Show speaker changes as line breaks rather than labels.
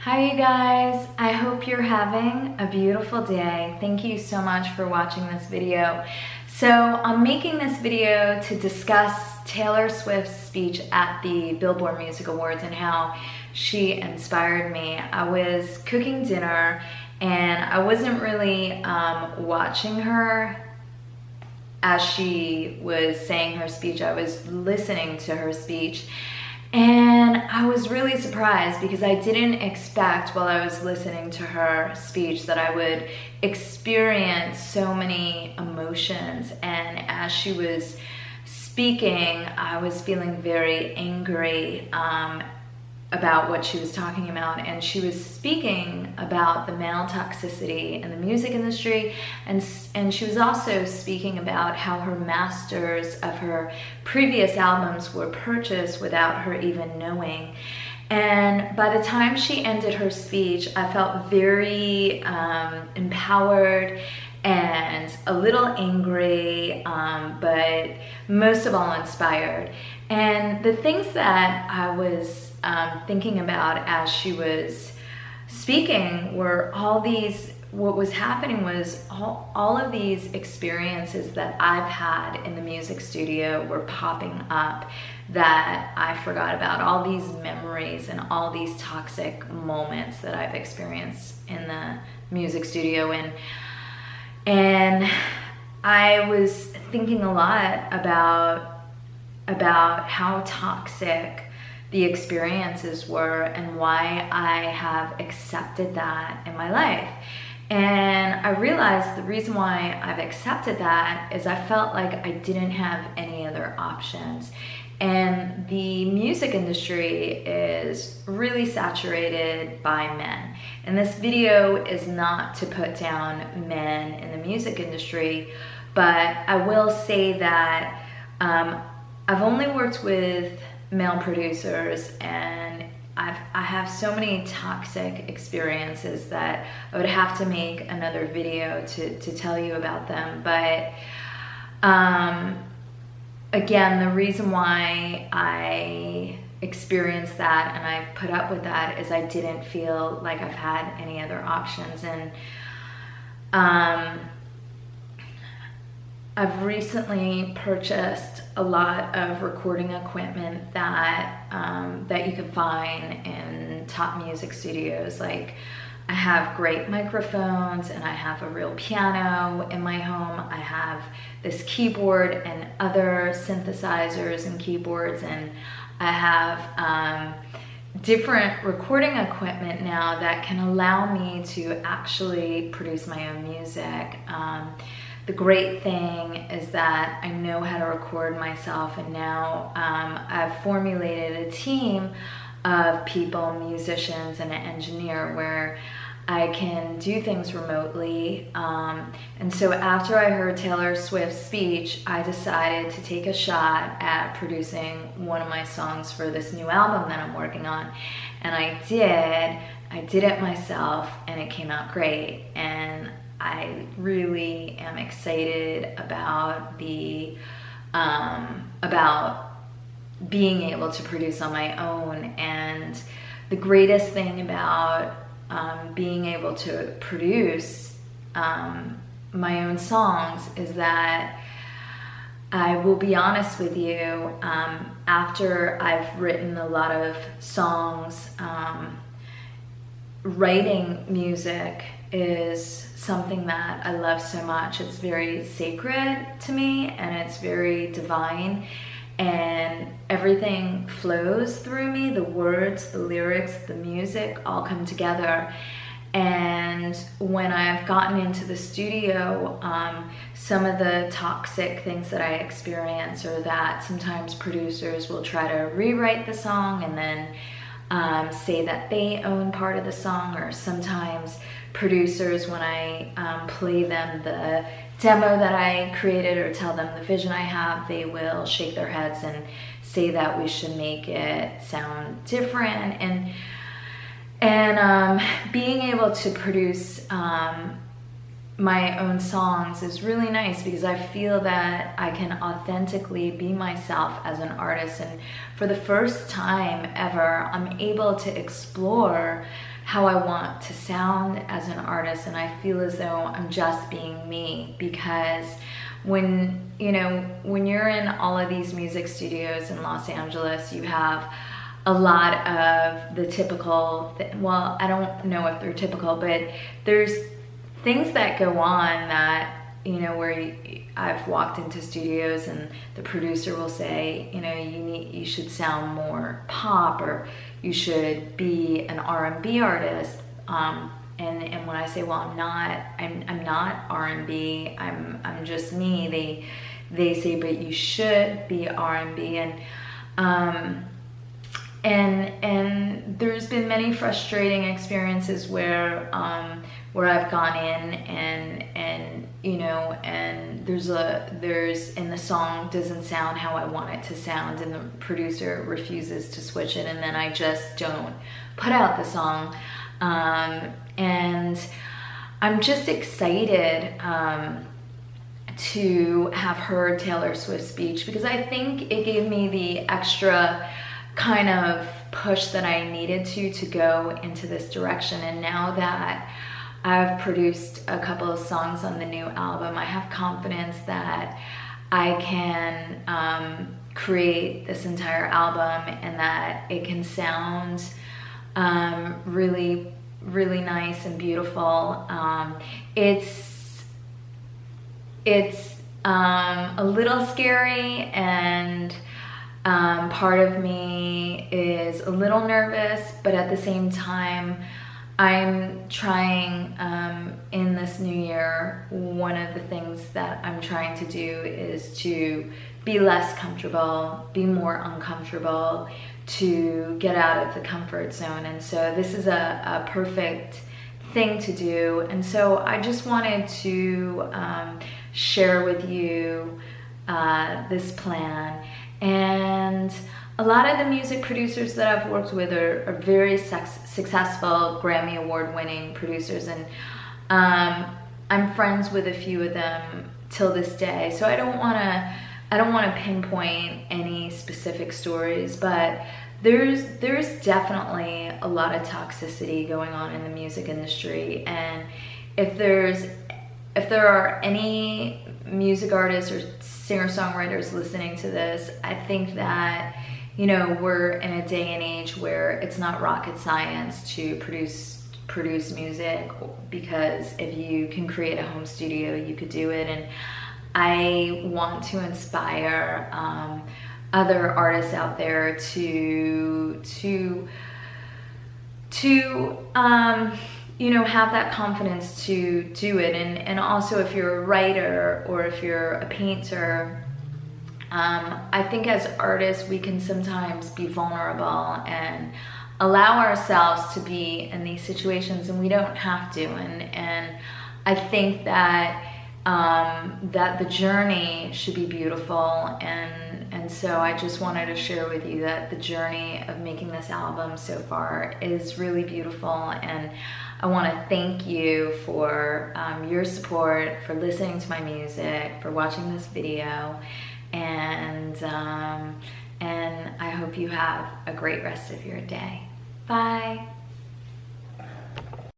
Hi you guys, I hope you're having a beautiful day. Thank you so much for watching this video. So I'm making this video to discuss Taylor Swift's speech at the Billboard Music Awards and how she inspired me. I was cooking dinner and I wasn't really watching her as she was saying her speech. I was listening to her speech. And I was really surprised because I didn't expect while I was listening to her speech that I would experience so many emotions. And as she was speaking, I was feeling very angry about what she was talking about. And she was speaking about the male toxicity in the music industry, and she was also speaking about how her masters of her previous albums were purchased without her even knowing. And by the time she ended her speech, I felt very empowered and a little angry, but most of all inspired. And the things that I was thinking about as she was speaking were what was happening was all of these experiences that I've had in the music studio were popping up that I forgot about, all these memories and all these toxic moments that I've experienced in the music studio. And I was thinking a lot about how toxic the experiences were and why I have accepted that in my life. And I realized the reason why I've accepted that is I felt like I didn't have any other options. And the music industry is really saturated by men. And this video is not to put down men in the music industry, but I will say that I've only worked with male producers, and I have so many toxic experiences that I would have to make another video to tell you about them. But again, the reason why I experienced that and I've put up with that is I didn't feel like I've had any other options. And I've recently purchased a lot of recording equipment that you can find in top music studios. Like, I have great microphones and I have a real piano in my home. I have this keyboard and other synthesizers and keyboards, and I have different recording equipment now that can allow me to actually produce my own music. The great thing is that I know how to record myself, and now I've formulated a team of people, musicians, and an engineer where I can do things remotely. And so after I heard Taylor Swift's speech, I decided to take a shot at producing one of my songs for this new album that I'm working on. And I did it myself, and it came out great. And I really am excited about about being able to produce on my own. And the greatest thing about being able to produce my own songs is that I will be honest with you, after I've written a lot of songs, writing music is something that I love so much. It's very sacred to me, and it's very divine, and everything flows through me. The words, the lyrics, the music all come together. And when I've gotten into the studio, some of the toxic things that I experience are that sometimes producers will try to rewrite the song and then say that they own part of the song, or sometimes producers, when I play them the demo that I created or tell them the vision I have, they will shake their heads and say that we should make it sound different. And being able to produce my own songs is really nice because I feel that I can authentically be myself as an artist. And for the first time ever, I'm able to explore how I want to sound as an artist, and I feel as though I'm just being me. Because when you're in all of these music studios in Los Angeles, you have a lot of the typical, well, I don't know if they're typical, but there's things that go on that, where I've walked into studios and the producer will say, you should sound more pop, or you should be an R&B artist. And when I say, well, I'm not R&B, I'm just me, they say, but you should be R&B. And there's been many frustrating experiences where I've gone in and the song doesn't sound how I want it to sound, and the producer refuses to switch it, and then I just don't put out the song. And I'm just excited to have heard Taylor Swift's speech, because I think it gave me the extra kind of push that I needed to go into this direction. And now that I've produced a couple of songs on the new album, I have confidence that I can create this entire album, and that it can sound really, really nice and beautiful. It's a little scary, and part of me is a little nervous, but at the same time, I'm trying in this new year, one of the things that I'm trying to do is to be less comfortable, be more uncomfortable, to get out of the comfort zone. And so this is a perfect thing to do. And so I just wanted to share with you this plan. And a lot of the music producers that I've worked with are very successful Grammy Award winning producers, and I'm friends with a few of them till this day. So I don't want to pinpoint any specific stories, but there's definitely a lot of toxicity going on in the music industry. And if there are any music artists or singer-songwriters listening to this, I think that we're in a day and age where it's not rocket science to produce music, because if you can create a home studio, you could do it. And I want to inspire other artists out there to have that confidence to do it. And also, if you're a writer or if you're a painter, I think as artists, we can sometimes be vulnerable and allow ourselves to be in these situations, and we don't have to. And I think that that the journey should be beautiful. And so I just wanted to share with you that the journey of making this album so far is really beautiful. And I want to thank you for your support, for listening to my music, for watching this video. And I hope you have a great rest of your day. Bye.